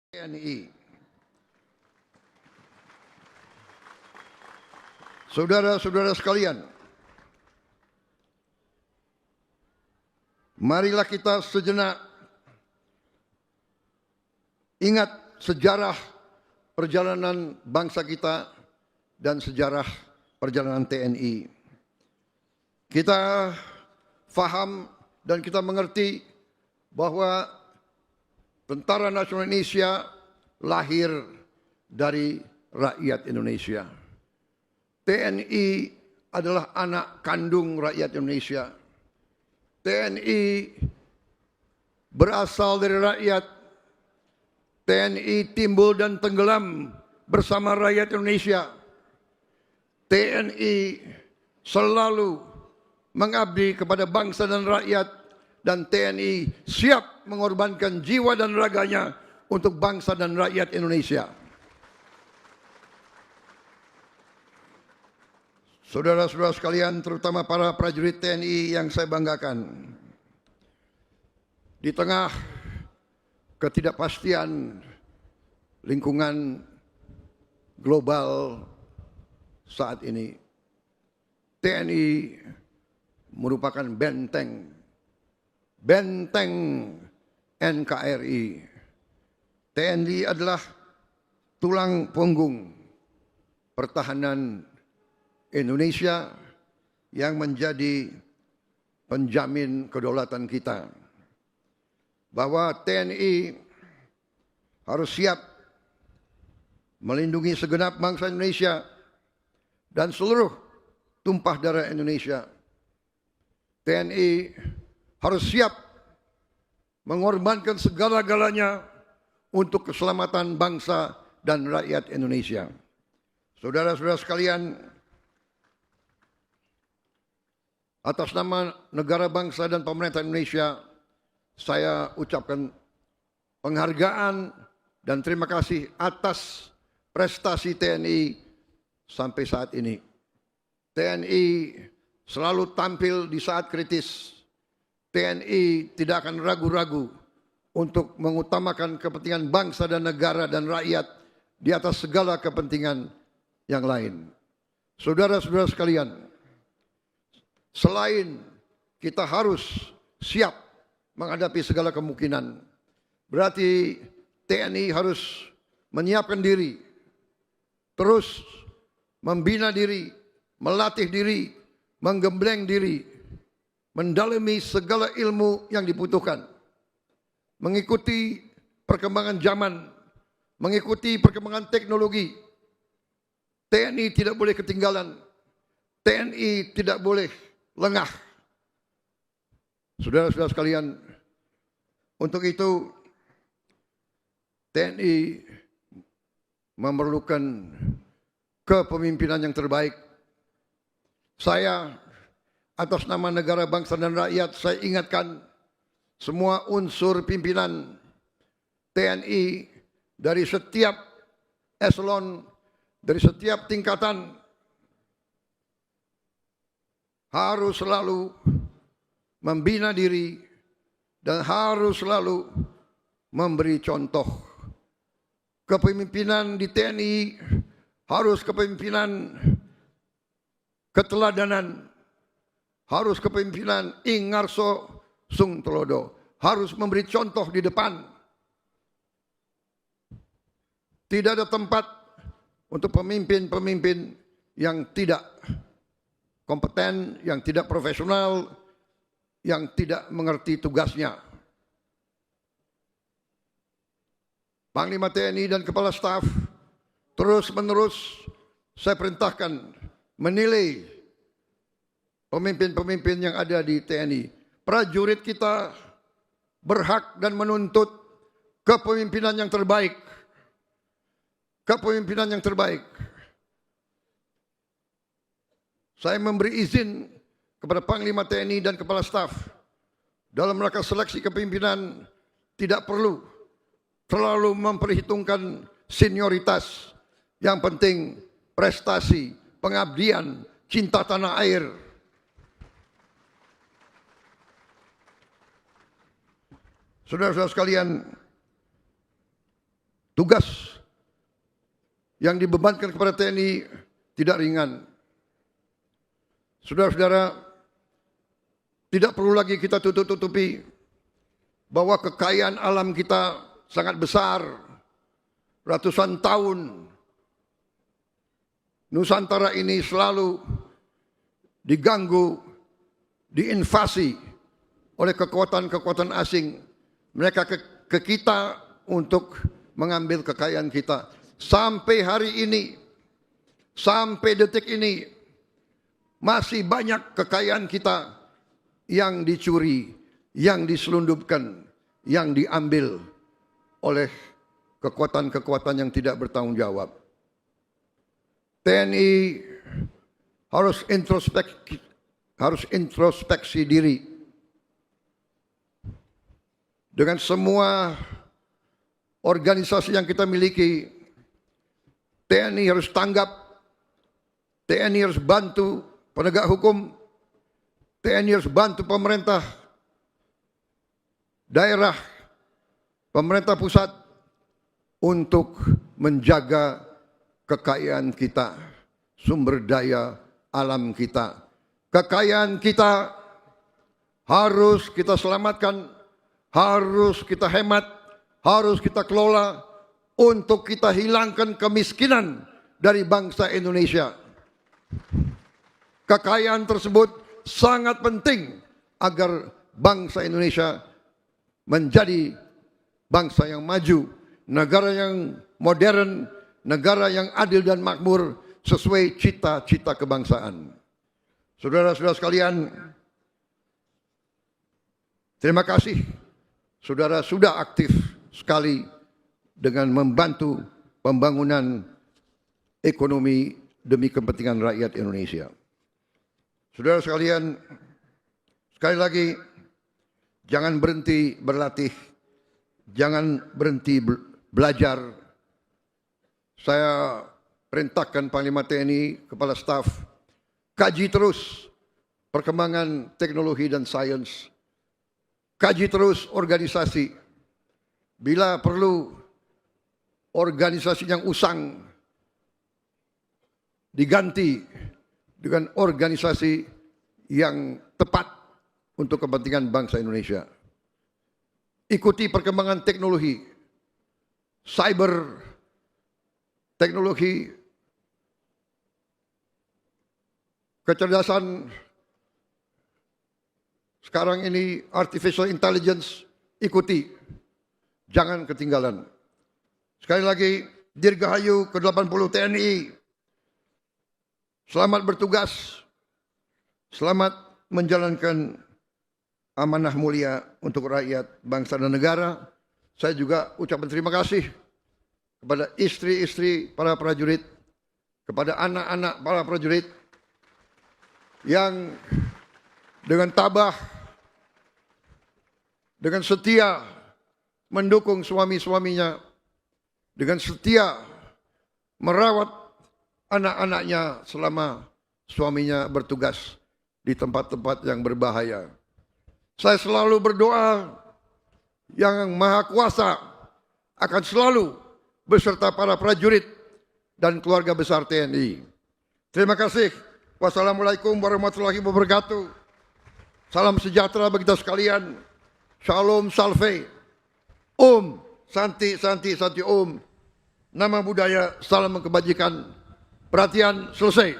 TNI. Saudara-saudara sekalian, marilah kita sejenak ingat sejarah perjalanan bangsa kita dan sejarah perjalanan TNI. Kita faham dan kita mengerti bahwa Tentara Nasional Indonesia lahir dari rakyat Indonesia. TNI adalah anak kandung rakyat Indonesia. TNI berasal dari rakyat. TNI timbul dan tenggelam bersama rakyat Indonesia. TNI selalu mengabdi kepada bangsa dan rakyat, dan TNI siap mengorbankan jiwa dan raganya untuk bangsa dan rakyat Indonesia. Saudara-saudara sekalian, terutama para prajurit TNI yang saya banggakan, di tengah ketidakpastian lingkungan global saat ini, TNI merupakan benteng NKRI. TNI adalah tulang punggung pertahanan Indonesia yang menjadi penjamin kedaulatan kita. Bahwa TNI harus siap melindungi segenap bangsa Indonesia dan seluruh tumpah darah Indonesia. TNI harus siap mengorbankan segala-galanya untuk keselamatan bangsa dan rakyat Indonesia. Saudara-saudara sekalian, atas nama negara, bangsa, dan pemerintah Indonesia, saya ucapkan penghargaan dan terima kasih atas prestasi TNI sampai saat ini. TNI selalu tampil di saat kritis. TNI tidak akan ragu-ragu untuk mengutamakan kepentingan bangsa dan negara dan rakyat di atas segala kepentingan yang lain. Saudara-saudara sekalian, selain kita harus siap menghadapi segala kemungkinan, berarti TNI harus menyiapkan diri, terus membina diri, melatih diri, menggembleng diri, mendalami segala ilmu yang dibutuhkan, mengikuti perkembangan zaman, mengikuti perkembangan teknologi. TNI tidak boleh ketinggalan, TNI tidak boleh lengah. Saudara-saudara sekalian, untuk itu TNI memerlukan kepemimpinan yang terbaik. Saya atas nama negara, bangsa, dan rakyat, saya ingatkan semua unsur pimpinan TNI dari setiap eselon, dari setiap tingkatan, harus selalu membina diri dan harus selalu memberi contoh. Kepemimpinan di TNI harus kepemimpinan keteladanan, harus kepemimpinan Ingarso Sung Telodo, harus memberi contoh di depan. Tidak ada tempat untuk pemimpin-pemimpin yang tidak kompeten, yang tidak profesional, yang tidak mengerti tugasnya. Panglima TNI dan Kepala Staf terus-menerus saya perintahkan menilai pemimpin-pemimpin yang ada di TNI. Prajurit kita berhak dan menuntut kepemimpinan yang terbaik. Kepemimpinan yang terbaik. Saya memberi izin kepada Panglima TNI dan Kepala Staf dalam rangka seleksi kepemimpinan tidak perlu terlalu memperhitungkan senioritas. Yang penting prestasi, pengabdian, cinta tanah air. Saudara-saudara sekalian, tugas yang dibebankan kepada TNI tidak ringan. Saudara-saudara, tidak perlu lagi kita tutup-tutupi bahwa kekayaan alam kita sangat besar. Ratusan tahun Nusantara ini selalu diganggu, diinvasi oleh kekuatan-kekuatan asing. Mereka ke kita untuk mengambil kekayaan kita. Sampai hari ini, sampai detik ini, masih banyak kekayaan kita yang dicuri, yang diselundupkan, yang diambil oleh kekuatan-kekuatan yang tidak bertanggung jawab. TNI harus introspeksi diri. Dengan semua organisasi yang kita miliki, TNI harus tanggap, TNI harus bantu penegak hukum, TNI harus bantu pemerintah daerah, pemerintah pusat untuk menjaga kekayaan kita, sumber daya alam kita. Kekayaan kita harus kita selamatkan, harus kita hemat, harus kita kelola untuk kita hilangkan kemiskinan dari bangsa Indonesia. Kekayaan tersebut sangat penting agar bangsa Indonesia menjadi bangsa yang maju, negara yang modern, negara yang adil dan makmur sesuai cita-cita kebangsaan. Saudara-saudara sekalian, terima kasih saudara sudah aktif sekali dengan membantu pembangunan ekonomi demi kepentingan rakyat Indonesia. Saudara sekalian, sekali lagi, jangan berhenti berlatih, jangan berhenti belajar. Saya perintahkan Panglima TNI, Kepala Staf, kaji terus perkembangan teknologi dan sains. Kaji terus organisasi. Bila perlu organisasi yang usang diganti dengan organisasi yang tepat untuk kepentingan bangsa Indonesia. Ikuti perkembangan teknologi, cyber, teknologi, kecerdasan sekarang ini, artificial intelligence, ikuti. Jangan ketinggalan. Sekali lagi, Dirgahayu ke-80 TNI, selamat bertugas, selamat menjalankan amanah mulia untuk rakyat, bangsa dan negara. Saya juga ucapkan terima kasih kepada istri-istri para prajurit, kepada anak-anak para prajurit yang dengan tabah, dengan setia mendukung suami-suaminya, dengan setia merawat anak-anaknya selama suaminya bertugas di tempat-tempat yang berbahaya. Saya selalu berdoa yang Maha Kuasa akan selalu beserta para prajurit dan keluarga besar TNI. Terima kasih. Wassalamualaikum warahmatullahi wabarakatuh. Salam sejahtera bagi kita sekalian. Shalom Salve. Om Santi Santi Santi Om. Nama budaya, salam kebajikan. Perhatian, selesai.